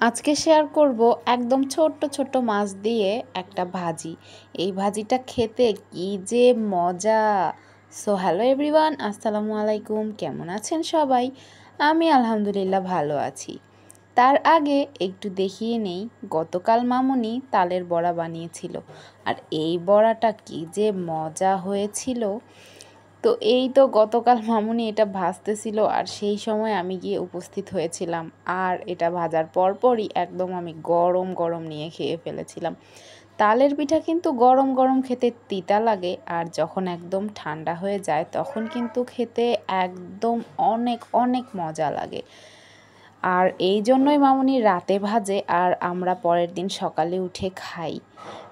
আজকে শেয়ার করব একদম ছোট্ট ছোট্ট মাছ দিয়ে একটা ভাজি। এই ভাজিটা খেতে কি যে মজা। সো হ্যালো এভরিওয়ান, আসসালামু আলাইকুম। কেমন আছেন সবাই? আমি আলহামদুলিল্লাহ ভালো আছি। তার আগে একটু দেখিয়ে নেই, গতকাল মামুনি তালের বড়া বানিয়েছিল, আর এই বড়াটা কি যে মজা হয়েছিল। তো এই তো গতকাল মামুনি এটা ভাজতেছিল, আর সেই সময় আমি গিয়ে উপস্থিত হয়েছিলাম। আর এটা ভাজার পরপরই একদম আমি গরম গরম নিয়ে খেয়ে ফেলেছিলাম। তালের পিঠা কিন্তু গরম গরম খেতে তিতা লাগে, আর যখন একদম ঠান্ডা হয়ে যায় তখন কিন্তু খেতে একদম অনেক অনেক মজা লাগে। আর এই জন্যই মামুনি রাতে ভাজে, আর আমরা পরের দিন সকালে উঠে খাই।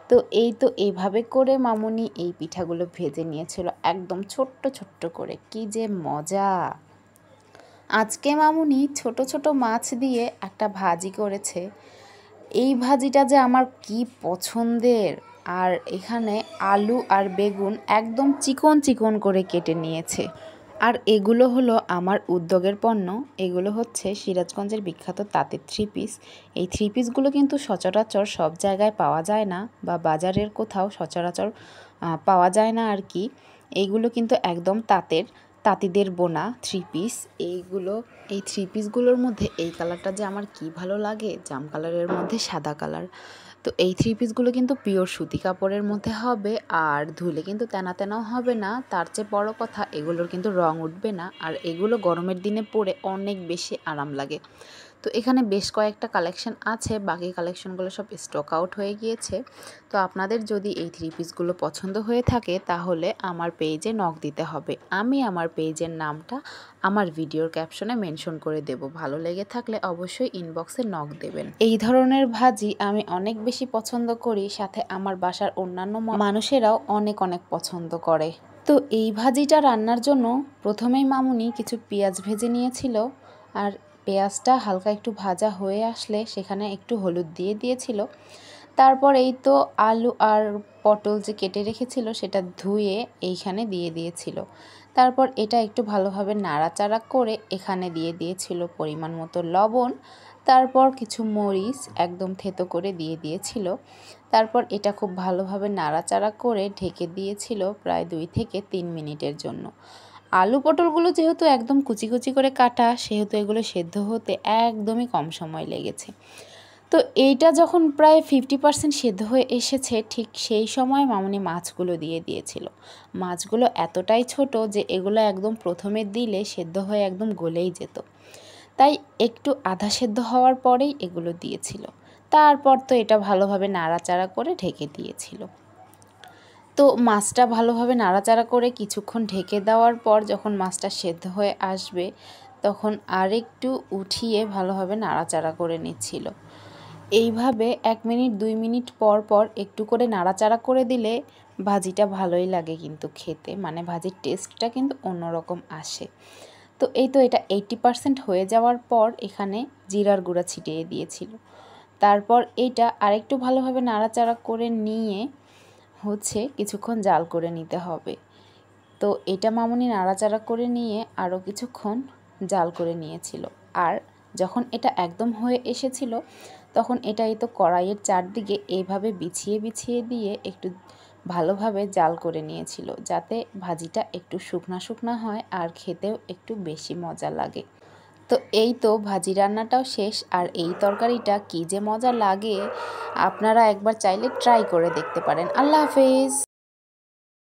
তো এই তো এইভাবে করে মামুনি এই পিঠাগুলো ভেজে নিয়েছিল একদম ছোট্ট ছোট্ট করে, কি যে মজা। আজকে মামুনি ছোট ছোট মাছ দিয়ে একটা ভাজি করেছে। এই ভাজিটা যে আমার কি পছন্দের। আর এখানে আলু আর বেগুন একদম চিকন চিকন করে কেটে নিয়েছে। আর এগুলো হলো আমার উদ্যোগের পণ্য। এগুলো হচ্ছে সিরাজগঞ্জের বিখ্যাত তাঁতের থ্রি পিস। এই থ্রি পিসগুলো কিন্তু সচরাচর সব জায়গায় পাওয়া যায় না, বা বাজারের কোথাও সচরাচর পাওয়া যায় না আর কি। এইগুলো কিন্তু একদম তাঁতিদের বোনা থ্রি পিস। এই থ্রি পিসগুলোর মধ্যে এই কালারটা যে আমার কি ভালো লাগে, জাম কালারের মধ্যে সাদা কালার। তো এই থ্রি পিসগুলো কিন্তু পিওর সুতি কাপড়ের মধ্যে হবে, আর ধুলে কিন্তু তেনা তেনাও হবে না। তার চেয়ে বড় কথা, এগুলোর কিন্তু রং উঠবে না, আর এগুলো গরমের দিনে পরে অনেক বেশি আরাম লাগে। তো এখানে বেশ কয়েকটা কালেকশন আছে, বাকি কালেকশনগুলো সব স্টক আউট হয়ে গিয়েছে। তো আপনাদের যদি এই থ্রি পিসগুলো পছন্দ হয়ে থাকে তাহলে আমার পেজে নক দিতে হবে। আমি আমার পেজের নামটা আমার ভিডিওর ক্যাপশনে মেনশন করে দেব। ভালো লেগে থাকলে অবশ্যই ইনবক্সে নক দেবেন। এই ধরনের ভাজি আমি অনেক বেশি পছন্দ করি, সাথে আমার বাসার অন্যান্য মানুষেরাও অনেক অনেক পছন্দ করে। তো এই ভাজিটা রান্নার জন্য প্রথমেই মামুনি কিছু পেঁয়াজ ভেজে নিয়েছিল, আর পেঁয়াজটা হালকা একটু ভাজা হয়ে আসলে সেখানে একটু হলুদ দিয়ে দিয়েছিল। তারপর এই তো আলু আর পটল যে কেটে রেখেছিল সেটা ধুয়ে এইখানে দিয়ে দিয়েছিল। তারপর এটা একটু ভালোভাবে নাড়াচাড়া করে এখানে দিয়ে দিয়েছিল পরিমাণ মতো লবণ। তারপর কিছু মরিচ একদম থেতো করে দিয়ে দিয়েছিল। তারপর এটা খুব ভালোভাবে নাড়াচাড়া করে ঢেকে দিয়েছিল প্রায় 2 থেকে 3 মিনিটের জন্য। আলু পটলগুলো যেহেতু একদম কুচি কুচি করে কাটা, সেহেতু এগুলো সেদ্ধ হতে একদমই কম সময় লেগেছে। তো এইটা যখন প্রায় 50% সেদ্ধ হয়ে এসেছে, ঠিক সেই সময় মামুনি মাছগুলো দিয়ে দিয়েছিল। মাছগুলো এতটাই ছোট যে এগুলো একদম প্রথমে দিলে সেদ্ধ হয়ে একদম গলেই যেত, তাই একটু আধা সেদ্ধ হওয়ার পরেই এগুলো দিয়েছিল। তারপর তো এটা ভালোভাবে নাড়াচাড়া করে ঢেকে দিয়েছিল। তো মাছটা ভালোভাবে নাড়াচাড়া করে কিছুক্ষণ ঢেকে দেওয়ার পর যখন মাছটা সেদ্ধ হয়ে আসবে, তখন আরেকটু উঠিয়ে ভালোভাবে নাড়াচাড়া করে নিচ্ছিল। এইভাবে 1 মিনিট 2 মিনিট পর পর একটু করে নাড়াচাড়া করে দিলে ভাজিটা ভালোই লাগে কিন্তু খেতে, মানে ভাজির টেস্টটা কিন্তু অন্যরকম আসে। তো এই তো এটা 80% হয়ে যাওয়ার পর এখানে জিরার গুঁড়া ছিটিয়ে দিয়েছিল। তারপর এইটা আরেকটু ভালোভাবে নাড়াচাড়া করে নিয়ে কিছুক্ষণ জাল করে নিতে হবে। তো এটা মামুনি নাড়াচাড়া করে নিয়ে আরও কিছুক্ষণ জাল করে নিয়েছিল। আর যখন এটা একদম হয়ে এসেছিল তখন এই তো কড়াইয়ের চারদিকে এইভাবে বিছিয়ে বিছিয়ে দিয়ে একটু ভালোভাবে জাল করে নিয়েছিল, যাতে ভাজিটা একটু শুকনা শুকনা হয় আর খেতেও একটু বেশি মজা লাগে। তো এই তো ভাজি রান্নাটাও শেষ, আর এই তরকারিটা কী যে মজা লাগে, আপনারা একবার চাইলে ট্রাই করে দেখতে পারেন। আল্লাহ হাফেজ।